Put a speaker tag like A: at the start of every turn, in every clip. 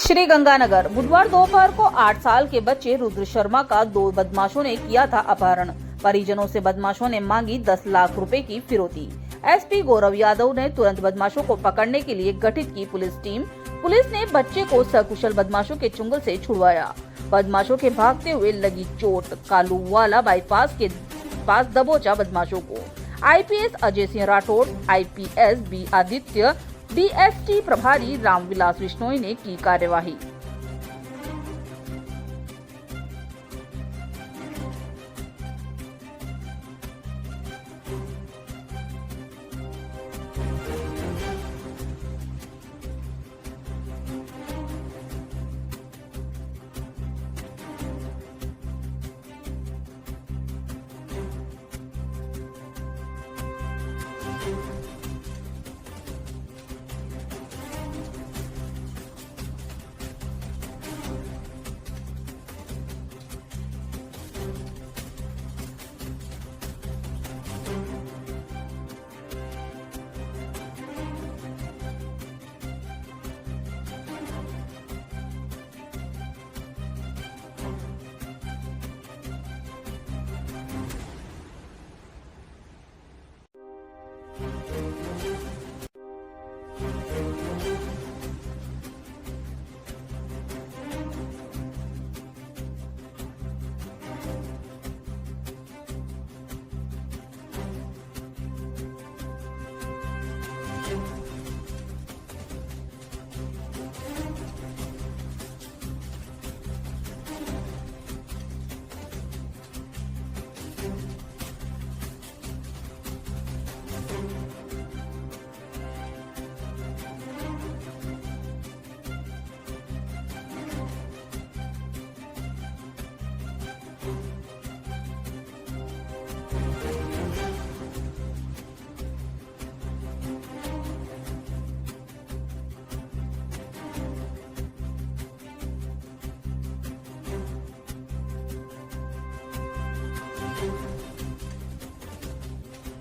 A: श्री गंगानगर बुधवार दोपहर को 8 साल के बच्चे रुद्र शर्मा का 2 बदमाशों ने किया था अपहरण। परिजनों से बदमाशों ने मांगी 10 लाख रुपए की फिरौती। एसपी गौरव यादव ने तुरंत बदमाशों को पकड़ने के लिए गठित की पुलिस टीम। पुलिस ने बच्चे को सकुशल बदमाशों के चुंगल से छुड़वाया। बदमाशों के भागते हुए लगी चोट कालूवाला बाईपास के पास दबोचा बदमाशों को। IPS Ajay Singh Rathore, IPS B Aditya, DST प्रभारी रामविलास बिश्नोई ने की कार्यवाही।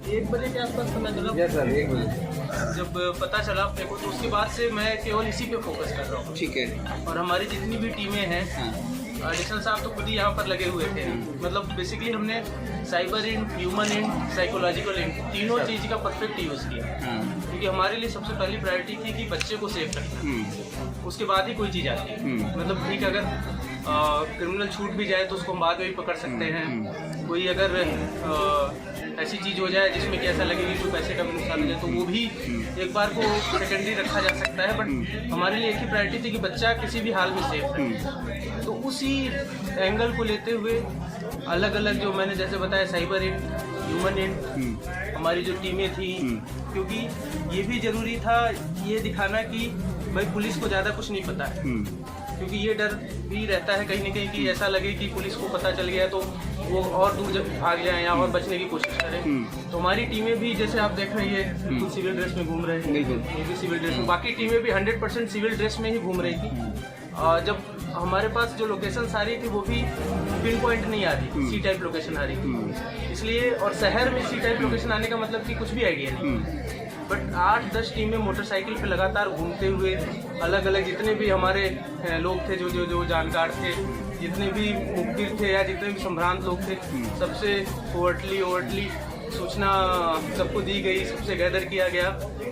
B: एक बजे के आसपास पता चला।
C: यस सर, 1 बजे
B: जब पता चला अपने को तो उसके बाद से मैं केवल इसी पे फोकस कर रहा हूँ।
C: ठीक है।
B: और हमारी जितनी भी टीमें हैं, एडिशनल साहब तो खुद ही यहाँ पर लगे हुए थे। मतलब बेसिकली हमने cyber int, human int, psychological int, तीनों चीज़ का परफेक्ट यूज़ किया। क्योंकि हमारे लिए सबसे पहली प्रायोरिटी थी कि बच्चे को सेफ रखना। उसके बाद ही कोई चीज़ आती है। मतलब ठीक, अगर क्रिमिनल छूट भी जाए तो उसको हम बाद में भी पकड़ सकते हैं। कोई अगर ऐसी चीज़ हो जाए जिसमें कि ऐसा लगे कि कोई पैसे का भी नुकसान हो जाए तो वो भी एक बार को सेकेंडरी रखा जा सकता है। बट हमारे लिए एक ही प्रायोरिटी थी कि बच्चा किसी भी हाल में सेफ रहे। तो उसी एंगल को लेते हुए अलग अलग जो मैंने जैसे बताया, साइबर इंट, ह्यूमन इंट, हमारी जो टीमें थी, क्योंकि ये भी ज़रूरी था ये दिखाना कि भाई पुलिस को ज़्यादा कुछ नहीं पता है। क्योंकि ये डर भी रहता है कहीं ना कहीं कि ऐसा लगे कि पुलिस को पता चल गया तो वो और दूर भाग जाएं या और बचने की कोशिश करें। तो हमारी टीमें भी जैसे आप देख रही है बिल्कुल सिविल ड्रेस में घूम रहे हैं। ये भी सिविल ड्रेस में, बाकी टीमें भी 100% सिविल ड्रेस में ही घूम रही थी। जब हमारे पास जो लोकेशन आ रही थी वो भी पिन पॉइंट नहीं आ रही थी, सी टाइप लोकेशन आ रही थी। इसलिए, और शहर में सी टाइप लोकेशन आने का मतलब कि कुछ भी आइडिया नहीं। बट 8-10 टीमें मोटरसाइकिल पे लगातार घूमते हुए अलग अलग जितने भी हमारे लोग थे जो जानकार थे, जितने भी मुखबिर थे या जितने भी संभ्रांत लोग थे, सबसे ओवरटली सूचना सबको दी गई, सबसे गैदर किया गया।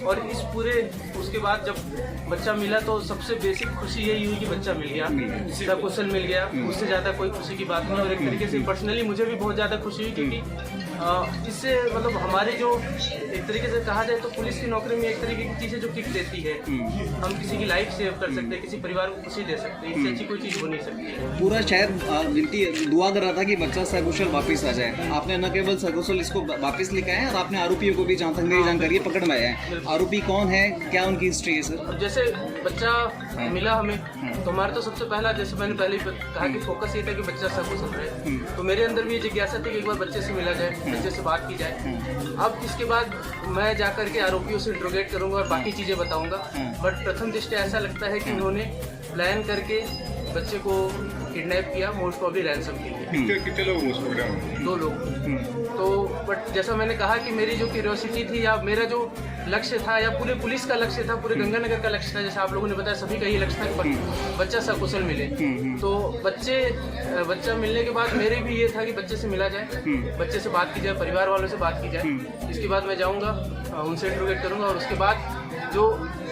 B: और इस पूरे उसके बाद जब बच्चा मिला तो सबसे बेसिक खुशी यही हुई कि बच्चा मिल गया, सीधा क्वेश्चन मिल गया। उससे ज़्यादा कोई खुशी की बात नहीं। और एक तरीके से पर्सनली मुझे भी बहुत ज़्यादा खुशी हुई, क्योंकि इससे मतलब हमारे जो एक तरीके से कहा जाए तो पुलिस की नौकरी में एक तरीके की चीज़ है जो किक देती है। हम किसी की लाइफ सेव कर सकते हैं, किसी परिवार को खुशी दे सकते हैं, इससे अच्छी कोई चीज़ हो नहीं सकती है।
C: पूरा शहर विनती दुआ कर रहा था कि बच्चा सकुशल वापस आ जाए। आपने न केवल सकुशल इसको वापस लिखा है, और आपने आरोपियों को भी जहाँ तक मेरी जानकारी पकड़ में आया है। आरोपी कौन है, क्या उनकी हिस्ट्री है सर?
B: और जैसे बच्चा मिला हमें तो हमारा तो सबसे पहला, जैसे मैंने पहले कहा कि फोकस ये था कि बच्चा सकुशल रहे। तो मेरे अंदर भी ये जिज्ञासा थी कि एक बार बच्चे से मिला जाए, बच्चे से बात की जाए। अब इसके बाद मैं जाकर के आरोपियों से इंट्रोगेट करूंगा और बाकी चीज़ें बताऊंगा। बट प्रथम दृष्टया ऐसा लगता है कि उन्होंने प्लान करके बच्चे को किडनैप किया, मोस्ट प्रॉब्ली रैंसम के लिए।
D: कितने लोग मोस्ट प्रॉब्ली?
B: 2 लोग। तो बट जैसा मैंने कहा कि मेरी जो क्यूरियोसिटी थी या मेरा जो लक्ष्य था या पूरे पुलिस का लक्ष्य था, पूरे गंगानगर का लक्ष्य था, जैसे आप लोगों ने बताया सभी का ये लक्ष्य था कि बच्चा सकुशल मिले। तो बच्चा मिलने के बाद मेरे भी ये था कि बच्चे से मिला जाए, बच्चे से बात की जाए, परिवार वालों से बात की जाए। इसके बाद मैं जाऊँगा, उनसे इंटरोगेट करूँगा और उसके बाद जो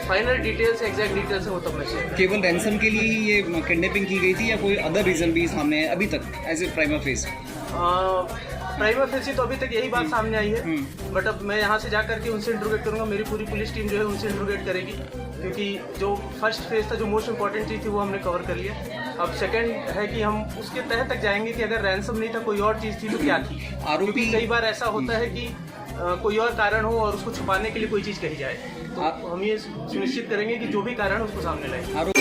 B: फाइनल डिटेल्स, एग्जैक्ट डिटेल्स है वो तब मैं शेयर करूँगा।
C: केवल रैंसम के लिए ही ये किडनैपिंग की गई थी या कोई अदर रीजन भी सामने है अभी तक as a prima facie?
B: Prima facie तो अभी तक यही बात सामने आई है, बट अब मैं यहाँ से जा करके उनसे इंटरोगेट करूँगा। मेरी पूरी पुलिस टीम जो है उनसे इंटरोगेट करेगी, क्योंकि जो फर्स्ट फेज था, जो मोस्ट इंपॉर्टेंट चीज़ थी वो हमने कवर कर लिया। अब सेकंड है कि हम उसके तह तक जाएंगे कि अगर रैंसम नहीं था, कोई और चीज़ थी तो क्या थी। क्योंकि कई बार ऐसा होता है कि कोई और कारण हो और उसको छुपाने के लिए कोई चीज़ कही जाए, तो हम ये सुनिश्चित करेंगे कि जो भी कारण है उसको सामने लाएं।